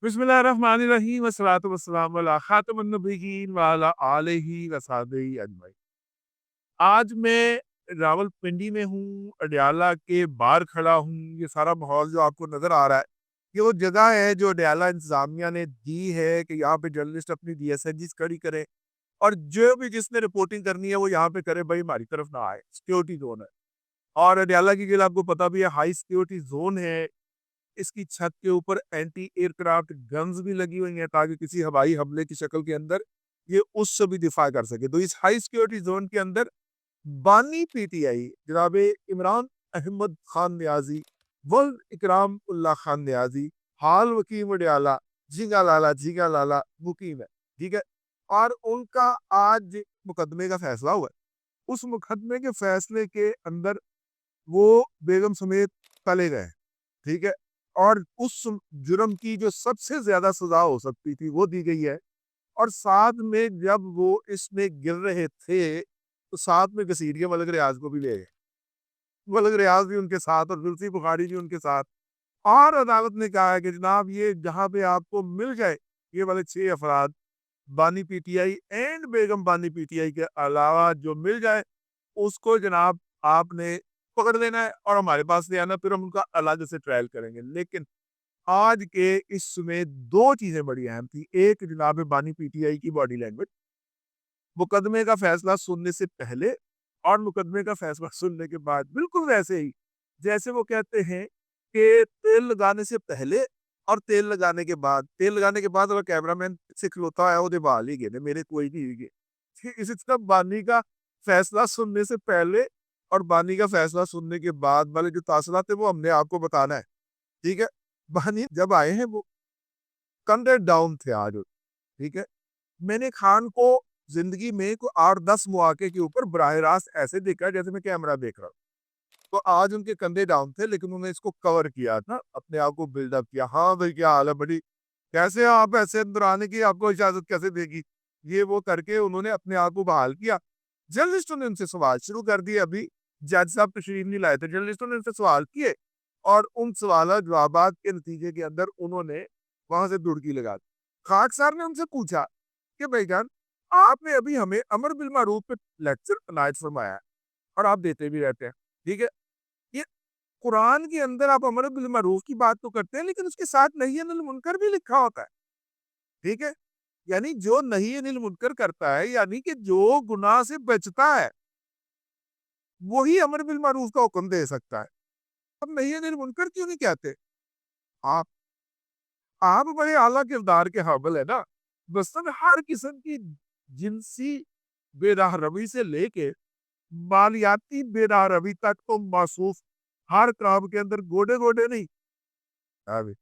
बिस्मिल्लाहिर्रहमानिर्रहीम वस्सलातु वस्सलामु अला खातमुन नबिय्यीन व अला आलिहि व सहबिही अजमईन। आज मैं रावलपिंडी में हूँ, अडयाला के बाहर खड़ा हूँ। ये सारा माहौल जो आपको नज़र आ रहा है, ये वो जगह है जो अडयाला इंतज़ामिया ने दी है कि यहाँ पे जर्नलिस्ट अपनी डीएसएनजीज़ खड़ी करें और जो भी जिसने रिपोर्टिंग करनी है वो यहाँ पे करे, भाई हमारी तरफ ना आए। सिक्योरिटी ज़ोन है और अडयाला की जेल आपको पता भी है, हाई सिक्योरिटी ज़ोन है। इसकी छत के ऊपर एंटी एयरक्राफ्ट गन्स भी लगी हुई हैं ताकि किसी हवाई हमले की शक्ल के अंदर ये उससे भी दिफा कर सके। तो इस हाई सिक्योरिटी जोन के अंदर बानी पीटीआई जनाब इमरान अहमद खान न्याजी, वल इकराम उल्लाह खान न्याजी, हाल वकीम अडयाला, झींगा लाला मुकीम है। ठीक है। और उनका आज मुकदमे का फैसला हुआ है। उस मुकदमे के फैसले के अंदर वो बेगम समेत तले गए। ठीक है। और उस जुर्म की जो सबसे ज्यादा सजा हो सकती थी वो दी गई है। और साथ में जब वो इसमें गिर रहे थे तो साथ में घसीट के मलक रियाज को भी ले गए। मलक रियाज भी उनके साथ और जुल्फी बुखारी भी उनके साथ। और अदालत ने कहा है कि जनाब ये जहां पे आपको मिल जाए ये वाले 6 अफराद बानी पीटीआई एंड बेगम बानी पीटीआई के अलावा जो मिल जाए उसको जनाब आपने पकड़ लेना है और हमारे पास ले आना, फिर हम उनका अलग से ट्रायल करेंगे। लेकिन आज के इसमें 2 चीज़ें बड़ी अहम थी। एक जनाब बानी पीटीआई की बॉडी लैंग्वेज, मुकदमे का फैसला सुनने से पहले और मुकदमे का फैसला सुनने के बाद बिल्कुल वैसे ही, जैसे वो कहते हैं कि तेल लगाने से पहले और तेल लगाने के बाद। तेल लगाने के बाद अगर कैमरामैन से खलोता है ओहदे बाल ही गए ने, मेरे कोई नहीं गए। इसी तरह बानी का फैसला सुनने से पहले और बानी का फैसला सुनने के बाद वाले जो तासरात है वो हमने आपको बताना है। ठीक है। बहानी जब आए हैं वो कंधे डाउन थे आज। ठीक है। मैंने खान को जिंदगी में को 8-10 मौके के ऊपर बराह रास्त ऐसे देखा है जैसे मैं कैमरा देख रहा हूँ। तो आज उनके कंधे डाउन थे लेकिन उन्होंने इसको कवर किया था, अपने आप को बिल्डअप किया। हाँ भाई क्या हाल है बड़ी, कैसे आप ऐसे अंदर आने की आपको इजाजत कैसे देगी, ये वो करके उन्होंने अपने आप को बहाल किया। जर्नलिस्टों ने उनसे सवाल शुरू कर दिए। अभी जज साहब तशरीफ नहीं लाए थे, जर्नलिस्टों ने उनसे सवाल किए और उन सवाल जवाबात के नतीजे के अंदर उन्होंने वहां से दुड़की लगा दी। खाक साहब ने उनसे पूछा कि भाईजान आपने अभी हमें अमर बिल मारूफ पे लेक्चर अनायत फरमाया है और आप देते भी रहते हैं। ठीक है। ये कुरान के अंदर आप अमर बिल मारूफ की बात तो करते हैं लेकिन उसके साथ नही अनिल मुनकर भी लिखा होता है। ठीक है। यानी जो नही अनिल मुनकर करता है, यानी कि जो गुनाह से बचता है वही अमर बिल मारूफ का हुक्म दे सकता है। अब नही अनिल मुनकर क्यों नहीं कहते? आप आप बड़े आला किरदार के हामिल है ना। मसलन हर किस्म की जिनसी बेराहरवी से लेके मालियाती बेराहरवी तक तो मासूफ, हर काम के अंदर गोडे गोडे नहीं, अभी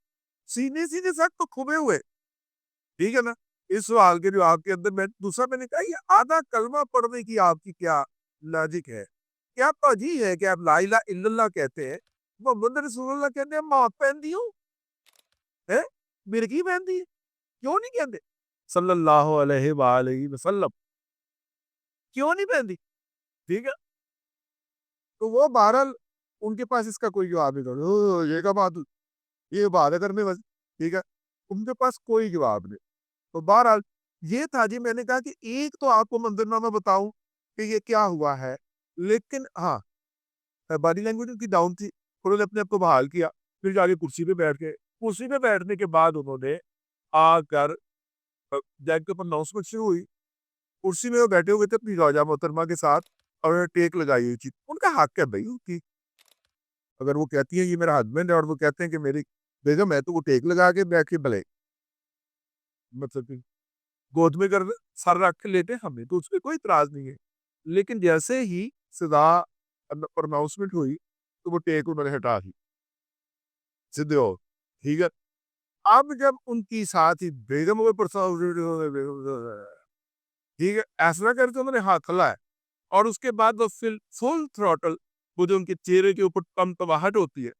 सीने सीने तक तो खुबे हुए। ठीक है ना। इस सवाल के जवाब के अंदर मैं दूसरा मैंने कहा ये आधा कलमा पढ़ने की आपकी क्या लॉजिक है, क्या तोजी है कि आप ला इलाहा इल्लल्लाह कहते हैं, मोहम्मद रसूलुल्लाह कहते हैं मौत पहनती हूँ है, मिर्गी पहनती है, क्यों नहीं कहते सल्लल्लाहु अलैहि वसल्लम, क्यों नहीं पहनती? ठीक है। तो वो बहरहाल उनके पास इसका कोई जवाब नहीं था। ये का बात, ये बात है करने बस। ठीक है। उनके पास कोई जवाब नहीं। तो बहरहाल ये था जी, मैंने कहा कि एक तो आपको मंजरनामा बताऊं कि ये क्या हुआ है। लेकिन हाँ, बॉडी लैंग्वेज उनकी डाउन थी। उन्होंने अपने आप को बहाल किया, फिर जाके कुर्सी पे बैठ गए। कुर्सी पे बैठने के बाद उन्होंने आकर जैक के ऊपर अनाउंसमेंट शुरू हुई। कुर्सी में वो बैठे हुए थे अपनी रौजा मोहतरमा के साथ और उन्होंने टेक लगाई हुई थी। उनका हक है भाई उनकी, अगर वो कहती है ये मेरा हस्बैंड है और वो कहते हैं कि मेरी बेगम है तो वो टेक लगा के बैठ के भले मतलब कि गोद में कर सर रख के लेटे, हमें तो उसमें कोई इतराज नहीं है। लेकिन जैसे ही सदा अनाउंसमेंट हुई तो वो टेक उन्होंने हटा दी, सीधे हो। ठीक है। अब जब उनकी साथ ही बेगम हुए ठीक है, ऐसा करके उन्होंने हाथ हिलाया और उसके बाद वो फिर फुल थ्रॉटल, वो जो उनके चेहरे के ऊपर तमतमाहट होती है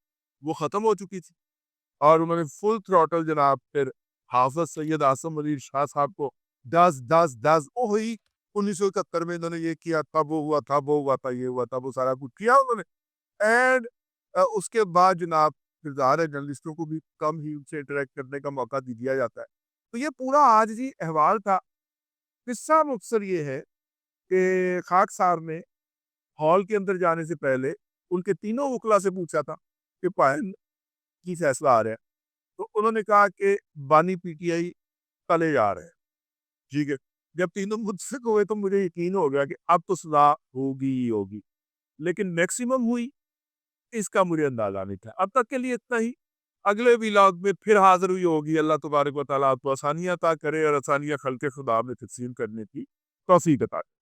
वो खत्म हो चुकी थी और उन्होंने फुल थ्रॉटल जनाब फिर हाफिज सैयद आसम अली शाह साहब को 10 ओ हुई 1971 में इन्होंने ये किया था, वो हुआ था, वो हुआ था, ये हुआ था, वो सारा कुछ किया उन्होंने। एंड उसके बाद जनाब کردار ہے، جرنلسٹوں کو بھی کم ہی ان سے انٹریکٹ کرنے کا موقع دیا جاتا ہے۔ تو یہ پورا آج جی احوال تھا۔ قصہ مختصر یہ ہے کہ خاکسار نے ہال کے اندر جانے سے پہلے ان کے تینوں وکلا سے پوچھا تھا کہ پائن کی فیصلہ آ رہا ہے، تو انہوں نے کہا کہ بانی پی ٹی آئی تلے جا رہے ہیں، ٹھیک ہے۔ جب تینوں متفق ہوئے تو مجھے یقین ہو گیا کہ اب تو صلاح ہوگی ہی ہوگی، لیکن میکسیمم ہوئی اس کا مجھے اندازہ نہیں تھا۔ اب تک کے لیے اتنا ہی، اگلے ولاگ میں پھر حاضر ہوئی ہوگی۔ اللہ تبارک و تعالیٰ آپ کو آسانیاں عطا کرے اور آسانیاں خلق خدا میں تقسیم کرنے کی توفیق عطا کرے۔